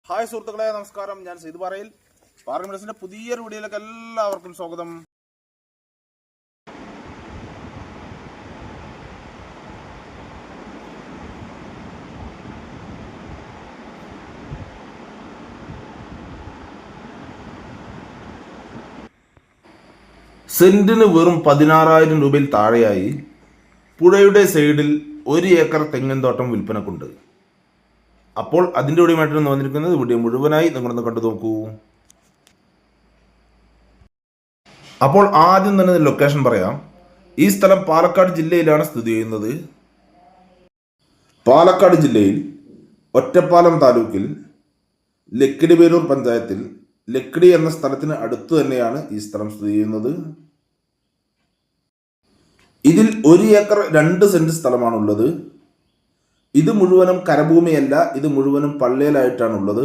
Hi സുഹൃത്തുക്കളെ, നമസ്കാരം. ഞാൻ സെയ്ദ് പാറയിൽ പാർലമെന്റ്സിന്റെ പുതിയൊരു വീഡിയോയിലേക്ക് എല്ലാവർക്കും സ്വാഗതം. സെന്റിന് വെറും 16,000 രൂപയിൽ താഴെയായി പുഴയുടെ സൈഡിൽ 1 ഏക്കർ തെങ്ങിൻ തോട്ടം വിൽപ്പനക്കുണ്ട്. അപ്പോൾ അതിൻ്റെ കൂടെയുമായിട്ടാണ് വന്നിരിക്കുന്നത്. വീഡിയോ മുഴുവനായി നിങ്ങളൊന്ന് കണ്ടു നോക്കൂ. അപ്പോൾ ആദ്യം തന്നെ ലൊക്കേഷൻ പറയാം. ഈ സ്ഥലം പാലക്കാട് ജില്ലയിലാണ് സ്ഥിതി ചെയ്യുന്നത്. പാലക്കാട് ജില്ലയിൽ ഒറ്റപ്പാലം താലൂക്കിൽ ലക്കിടിപേരൂർ പഞ്ചായത്തിൽ ലക്കിടി എന്ന സ്ഥലത്തിന് അടുത്ത് തന്നെയാണ് ഈ സ്ഥലം സ്ഥിതി ചെയ്യുന്നത്. ഇതിൽ 1 ഏക്കർ 2 സെന്റ് സ്ഥലമാണുള്ളത്. ഇത് മുഴുവനും കരഭൂമിയല്ല, ഇത് മുഴുവനും പള്ളിയിലായിട്ടാണുള്ളത്.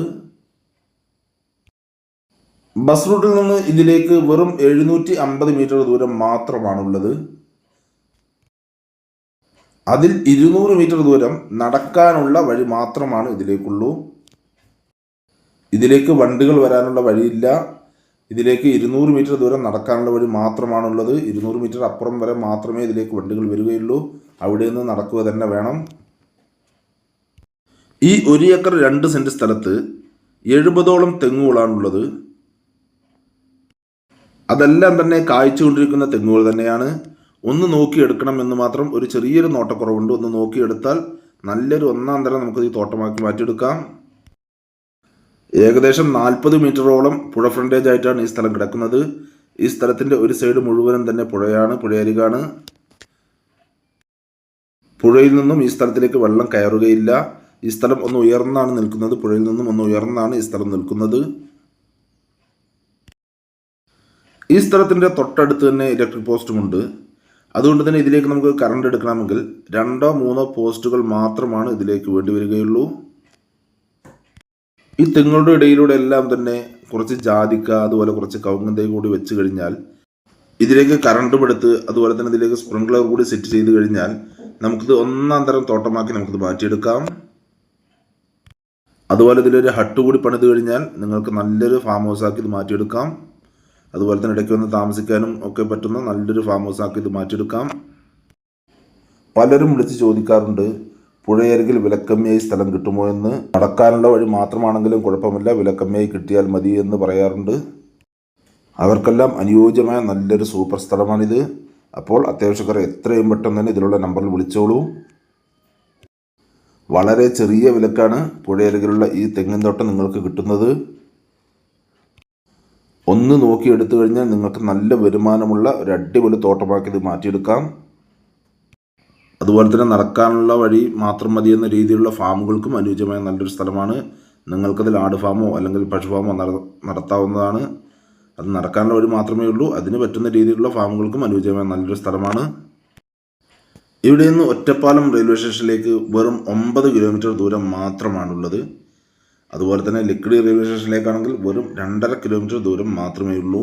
ബസ് റൂട്ടിൽ നിന്ന് ഇതിലേക്ക് വെറും 750 മീറ്റർ ദൂരം മാത്രമാണുള്ളത്. അതിൽ 200 മീറ്റർ ദൂരം നടക്കാനുള്ള വഴി മാത്രമാണ് ഇതിലേക്കുള്ളൂ. ഇതിലേക്ക് വണ്ടികൾ വരാനുള്ള വഴിയില്ല. ഇതിലേക്ക് 200 മീറ്റർ ദൂരം നടക്കാനുള്ള വഴി മാത്രമാണുള്ളത്. 200 മീറ്റർ അപ്പുറം വരെ മാത്രമേ ഇതിലേക്ക് വണ്ടികൾ വരികയുള്ളൂ. അവിടെ നിന്ന് നടക്കുക തന്നെ വേണം. ഈ 1 ഏക്കർ 2 സെന്റ് സ്ഥലത്ത് 70ഓളം തെങ്ങുകളാണുള്ളത്. അതെല്ലാം തന്നെ കായ്ച്ചുകൊണ്ടിരിക്കുന്ന തെങ്ങുകൾ തന്നെയാണ്. ഒന്ന് നോക്കിയെടുക്കണം എന്ന് മാത്രം ഒരു ചെറിയൊരു നോട്ടക്കുറവുണ്ട്. ഒന്ന് നോക്കിയെടുത്താൽ നല്ലൊരു ഒന്നാം തരം നമുക്ക് ഈ തോട്ടമാക്കി മാറ്റിയെടുക്കാം. ഏകദേശം 40 മീറ്ററോളം പുഴ ഫ്രണ്ടേജ് ആയിട്ടാണ് ഈ സ്ഥലം കിടക്കുന്നത്. ഈ സ്ഥലത്തിൻ്റെ ഒരു സൈഡ് മുഴുവനും തന്നെ പുഴയാണ്, പുഴയരികാണ്. പുഴയിൽ നിന്നും ഈ സ്ഥലത്തിലേക്ക് വെള്ളം കയറുകയില്ല. ഈ സ്ഥലം ഒന്ന് ഉയർന്നാണ് നിൽക്കുന്നത്. പുഴയിൽ നിന്നും ഒന്ന് ഉയർന്നാണ് ഈ സ്ഥലം നിൽക്കുന്നത്. ഈ സ്ഥലത്തിൻ്റെ തൊട്ടടുത്ത് തന്നെ ഇലക്ട്രിക് പോസ്റ്റുമുണ്ട്. അതുകൊണ്ട് തന്നെ ഇതിലേക്ക് നമുക്ക് കറണ്ട് എടുക്കണമെങ്കിൽ 2-3 പോസ്റ്റുകൾ മാത്രമാണ് ഇതിലേക്ക് വേണ്ടി വരികയുള്ളൂ. ഈ തെങ്ങുകളുടെ ഇടയിലൂടെ എല്ലാം തന്നെ കുറച്ച് ജാതിക്ക, അതുപോലെ കുറച്ച് കവുങ്ങ് തൈ കൂടി വെച്ച് കഴിഞ്ഞാൽ ഇതിലേക്ക് കറണ്ട് എടുത്ത് അതുപോലെ തന്നെ ഇതിലേക്ക് സ്പ്രിംഗ്ലർ കൂടി സെറ്റ് ചെയ്ത് കഴിഞ്ഞാൽ നമുക്കിത് ഒന്നാം തരം തോട്ടമാക്കി നമുക്കിത് മാറ്റിയെടുക്കാം. അതുപോലെ ഇതിലൊരു ഹട്ട് കൂടി പണിത് കഴിഞ്ഞാൽ നിങ്ങൾക്ക് നല്ലൊരു ഫാം ഹൗസാക്കി ഇത് മാറ്റിയെടുക്കാം. അതുപോലെ തന്നെ ഇടയ്ക്ക് വന്ന് താമസിക്കാനും ഒക്കെ പറ്റുന്ന നല്ലൊരു ഫാം ഹൗസാക്കി ഇത് മാറ്റിയെടുക്കാം. പലരും വിളിച്ച് ചോദിക്കാറുണ്ട്, പുഴയരികിൽ വിലക്കമ്മിയായി സ്ഥലം കിട്ടുമോ എന്ന്. നടക്കാനുള്ള വഴി മാത്രമാണെങ്കിലും കുഴപ്പമില്ല, വിലക്കമ്മിയായി കിട്ടിയാൽ മതി എന്ന് പറയാറുണ്ട്. അവർക്കെല്ലാം അനുയോജ്യമായ നല്ലൊരു സൂപ്പർ സ്ഥലമാണിത്. അപ്പോൾ അത്യാവശ്യക്കാർ എത്രയും പെട്ടെന്ന് തന്നെ ഇതിലുള്ള നമ്പറിൽ വിളിച്ചോളൂ. വളരെ ചെറിയ വിലക്കാണ് പുഴയരികിലുള്ള ഈ തെങ്ങിൻ തോട്ടം നിങ്ങൾക്ക് കിട്ടുന്നത്. ഒന്ന് നോക്കി എടുത്തു കഴിഞ്ഞാൽ നിങ്ങൾക്ക് നല്ല വരുമാനമുള്ള ഒരു അടിപൊളി തോട്ടമാക്കി ഇത് മാറ്റിയെടുക്കാം. അതുപോലെ തന്നെ നടക്കാനുള്ള വഴി മാത്രം മതിയെന്ന രീതിയിലുള്ള ഫാമുകൾക്കും അനുയോജ്യമായ നല്ലൊരു സ്ഥലമാണ്. നിങ്ങൾക്കതിൽ ആട് ഫാമോ അല്ലെങ്കിൽ പശുഫാമോ നടത്താവുന്നതാണ്. അത് നടക്കാനുള്ള വഴി മാത്രമേ ഉള്ളൂ. അതിന് പറ്റുന്ന രീതിയിലുള്ള ഫാമുകൾക്കും അനുയോജ്യമായ നല്ലൊരു സ്ഥലമാണ്. ഇവിടെ നിന്ന് ഒറ്റപ്പാലം റെയിൽവേ സ്റ്റേഷനിലേക്ക് വെറും 9 കിലോമീറ്റർ ദൂരം മാത്രമാണുള്ളത്. അതുപോലെ തന്നെ ലക്കിടി റെയിൽവേ സ്റ്റേഷനിലേക്കാണെങ്കിൽ വെറും 2.5 കിലോമീറ്റർ ദൂരം മാത്രമേ ഉള്ളൂ.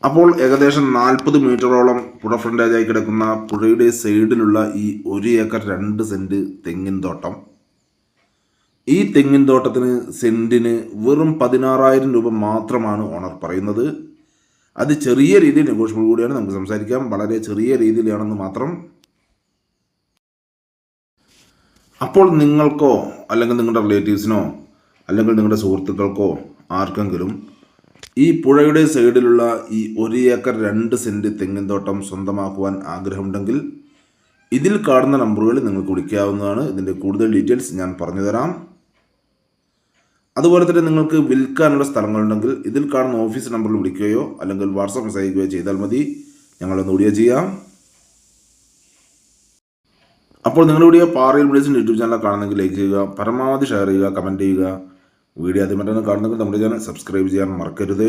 അപ്പോൾ ഏകദേശം 40 മീറ്ററോളം പുഴ ഫ്രണ്ടേജായി കിടക്കുന്ന പുഴയുടെ സൈഡിലുള്ള ഈ 1 ഏക്കർ 2 സെന്റ് തെങ്ങിൻ തോട്ടം, ഈ തെങ്ങിൻ തോട്ടത്തിന് സെന്റിന് വെറും 16,000 രൂപ മാത്രമാണ് ഓണർ പറയുന്നത്. അത് ചെറിയ രീതിയിൽ നെഗോഷ്യബിൾ കൂടിയാണ്, നമുക്ക് സംസാരിക്കാം. വളരെ ചെറിയ രീതിയിലാണെന്ന് മാത്രം. അപ്പോൾ നിങ്ങൾക്കോ അല്ലെങ്കിൽ നിങ്ങളുടെ റിലേറ്റീവ്സിനോ അല്ലെങ്കിൽ നിങ്ങളുടെ സുഹൃത്തുക്കൾക്കോ ആർക്കെങ്കിലും ഈ പുഴയുടെ സൈഡിലുള്ള ഈ 1 ഏക്കർ 2 സെന്റ് തെങ്ങിൻ തോട്ടം സ്വന്തമാക്കുവാൻ ആഗ്രഹമുണ്ടെങ്കിൽ ഇതിൽ കാണുന്ന നമ്പറുകളിൽ നിങ്ങൾക്ക് വിളിക്കാവുന്നതാണ്. ഇതിൻ്റെ കൂടുതൽ ഡീറ്റെയിൽസ് ഞാൻ പറഞ്ഞു തരാം. അതുപോലെ തന്നെ നിങ്ങൾക്ക് വിൽക്കാനുള്ള സ്ഥലങ്ങളുണ്ടെങ്കിൽ ഇതിൽ കാണുന്ന ഓഫീസ് നമ്പറിൽ വിളിക്കുകയോ അല്ലെങ്കിൽ വാട്സാപ്പ് മെസ്സേജ് അയക്കുകയോ ചെയ്താൽ മതി. ഞങ്ങളൊന്ന് വീഡിയോ ചെയ്യാം. അപ്പോൾ നിങ്ങളുടെ വീഡിയോ പാറയിൽ വിളിച്ചിട്ട് യൂട്യൂബ് ചാനൽ കാണുന്നെങ്കിൽ ലൈക്ക് ചെയ്യുക, പരമാവധി ഷെയർ ചെയ്യുക, കമൻറ്റ് ചെയ്യുക. വീഡിയോ ആദ്യമായിട്ടാണ് കാണുന്നെങ്കിൽ നമ്മുടെ ചാനൽ സബ്സ്ക്രൈബ് ചെയ്യാൻ മറക്കരുത്.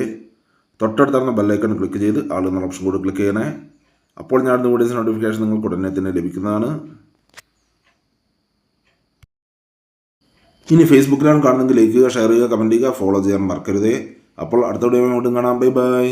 തൊട്ടടുത്തുള്ള ബെല്ലൈക്കൺ ക്ലിക്ക് ചെയ്ത് ആളുന്ന ഓപ്ഷൻ കൂടി ക്ലിക്ക് ചെയ്യണേ. അപ്പോൾ ഞാൻ വീഡിയോസ് നോട്ടിഫിക്കേഷൻ നിങ്ങൾക്ക് ഉടനെ തന്നെ ലഭിക്കുന്നതാണ്. ഇനി ഫേസ്ബുക്കിലാണ് കാണുന്നെങ്കിൽ ലൈക്ക് ചെയ്യുക, ഷെയർ ചെയ്യുക, കമൻറ്റ് ചെയ്യുക, ഫോളോ ചെയ്യാൻ മറക്കരുത്. അപ്പോൾ അടുത്ത വീഡിയോ വീണ്ടും കാണാം. Bye bye.